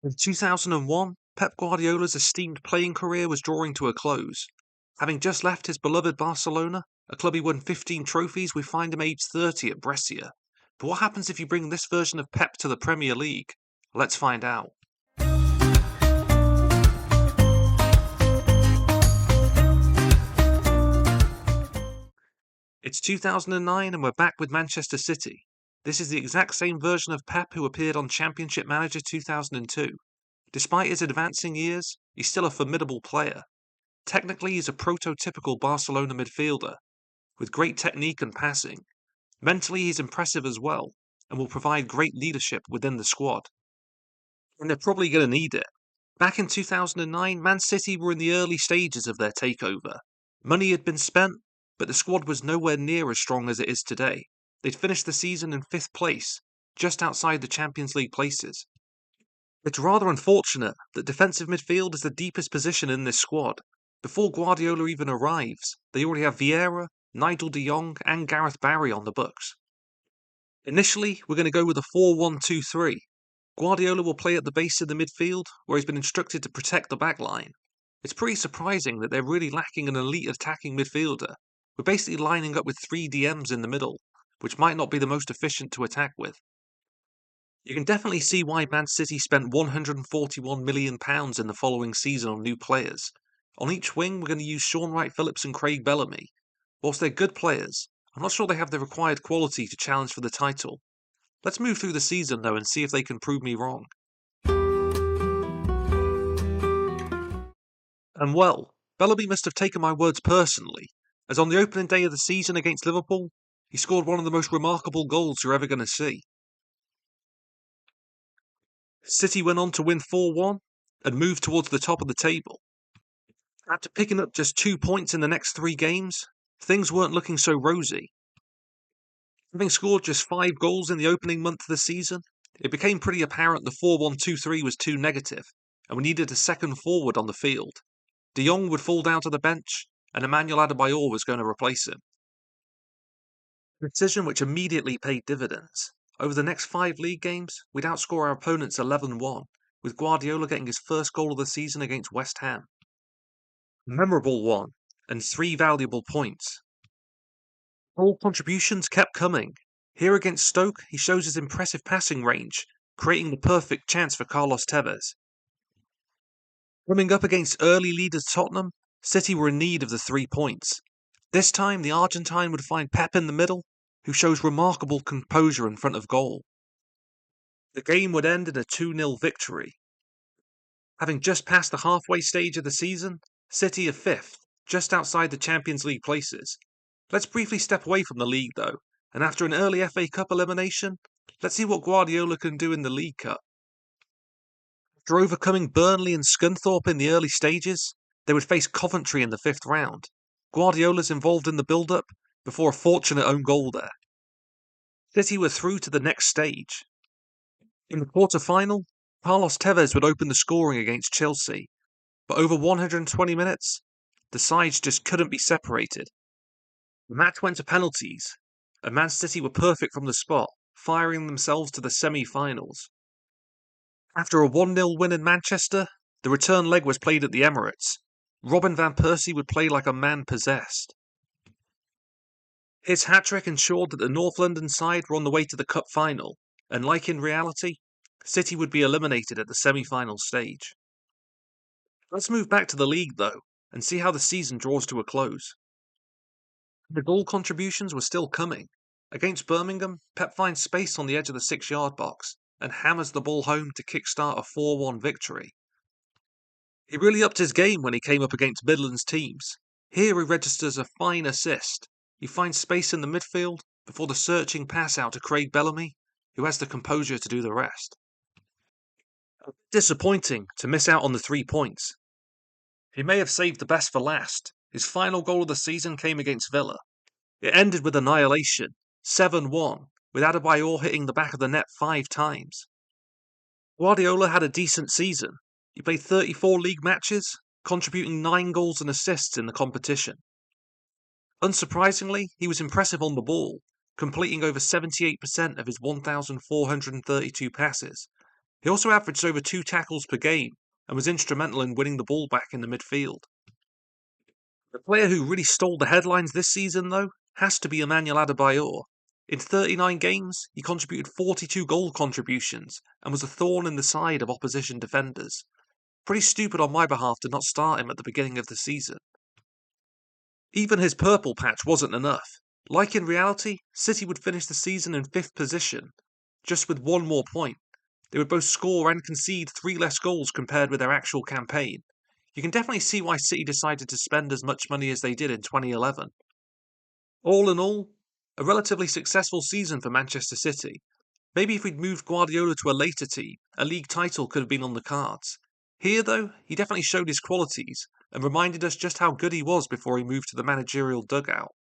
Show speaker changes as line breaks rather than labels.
In 2001, Pep Guardiola's esteemed playing career was drawing to a close. Having just left his beloved Barcelona, a club he won 15 trophies, we find him aged 30 at Brescia. But what happens if you bring this version of Pep to the Premier League? Let's find out. It's 2009 and we're back with Manchester City. This is the exact same version of Pep who appeared on Championship Manager 2002. Despite his advancing years, he's still a formidable player. Technically, he's a prototypical Barcelona midfielder, with great technique and passing. Mentally, he's impressive as well, and will provide great leadership within the squad. And they're probably going to need it. Back in 2009, Man City were in the early stages of their takeover. Money had been spent, but the squad was nowhere near as strong as it is today. They'd finished the season in 5th place, just outside the Champions League places. It's rather unfortunate that defensive midfield is the deepest position in this squad. Before Guardiola even arrives, they already have Vieira, Nigel de Jong and Gareth Barry on the books. Initially, we're going to go with a 4-1-2-3. Guardiola will play at the base of the midfield, where he's been instructed to protect the back line. It's pretty surprising that they're really lacking an elite attacking midfielder. We're basically lining up with 3 DMs in the middle, which might not be the most efficient to attack with. You can definitely see why Man City spent £141 million in the following season on new players. On each wing, we're going to use Sean Wright-Phillips and Craig Bellamy. Whilst they're good players, I'm not sure they have the required quality to challenge for the title. Let's move through the season though and see if they can prove me wrong. And well, Bellamy must have taken my words personally, as on the opening day of the season against Liverpool, he scored one of the most remarkable goals you're ever going to see. City went on to win 4-1 and move towards the top of the table. After picking up just 2 points in the next 3 games, things weren't looking so rosy. Having scored just 5 goals in the opening month of the season, it became pretty apparent the 4-1-2-3 was too negative, and we needed a second forward on the field. De Jong would fall down to the bench, and Emmanuel Adebayor was going to replace him. A decision which immediately paid dividends. Over the next 5 league games, we'd outscore our opponents 11-1, with Guardiola getting his first goal of the season against West Ham. A memorable one, and 3 valuable points. All contributions kept coming. Here against Stoke, he shows his impressive passing range, creating the perfect chance for Carlos Tevez. Coming up against early leaders Tottenham, City were in need of the 3 points. This time, the Argentine would find Pep in the middle, who shows remarkable composure in front of goal. The game would end in a 2-0 victory. Having just passed the halfway stage of the season, City are 5th, just outside the Champions League places. Let's briefly step away from the league though, and after an early FA Cup elimination, let's see what Guardiola can do in the League Cup. After overcoming Burnley and Scunthorpe in the early stages, they would face Coventry in the 5th round. Guardiola's involved in the build-up before a fortunate own goal there. City were through to the next stage. In the quarter-final, Carlos Tevez would open the scoring against Chelsea, but over 120 minutes, the sides just couldn't be separated. The match went to penalties, and Man City were perfect from the spot, firing themselves to the semi-finals. After a 1-0 win in Manchester, the return leg was played at the Emirates. Robin van Persie would play like a man possessed. His hat-trick ensured that the North London side were on the way to the cup final, and like in reality, City would be eliminated at the semi-final stage. Let's move back to the league though, and see how the season draws to a close. The goal contributions were still coming. Against Birmingham, Pep finds space on the edge of the 6-yard box and hammers the ball home to kickstart a 4-1 victory. He really upped his game when he came up against Midlands teams. Here he registers a fine assist. He finds space in the midfield before the searching pass out to Craig Bellamy, who has the composure to do the rest. Disappointing to miss out on the 3 points. He may have saved the best for last. His final goal of the season came against Villa. It ended with annihilation, 7-1, with Adebayor hitting the back of the net 5 times. Guardiola had a decent season. He played 34 league matches, contributing 9 goals and assists in the competition. Unsurprisingly, he was impressive on the ball, completing over 78% of his 1,432 passes, He also averaged over 2 tackles per game and was instrumental in winning the ball back in the midfield. The player who really stole the headlines this season, though, has to be Emmanuel Adebayor. In 39 games, he contributed 42 goal contributions and was a thorn in the side of opposition defenders. Pretty stupid on my behalf to not start him at the beginning of the season. Even his purple patch wasn't enough. Like in reality, City would finish the season in 5th position, just with 1 more point. They would both score and concede 3 less goals compared with their actual campaign. You can definitely see why City decided to spend as much money as they did in 2011. All in all, a relatively successful season for Manchester City. Maybe if we'd moved Guardiola to a later team, a league title could have been on the cards. Here, though, he definitely showed his qualities and reminded us just how good he was before he moved to the managerial dugout.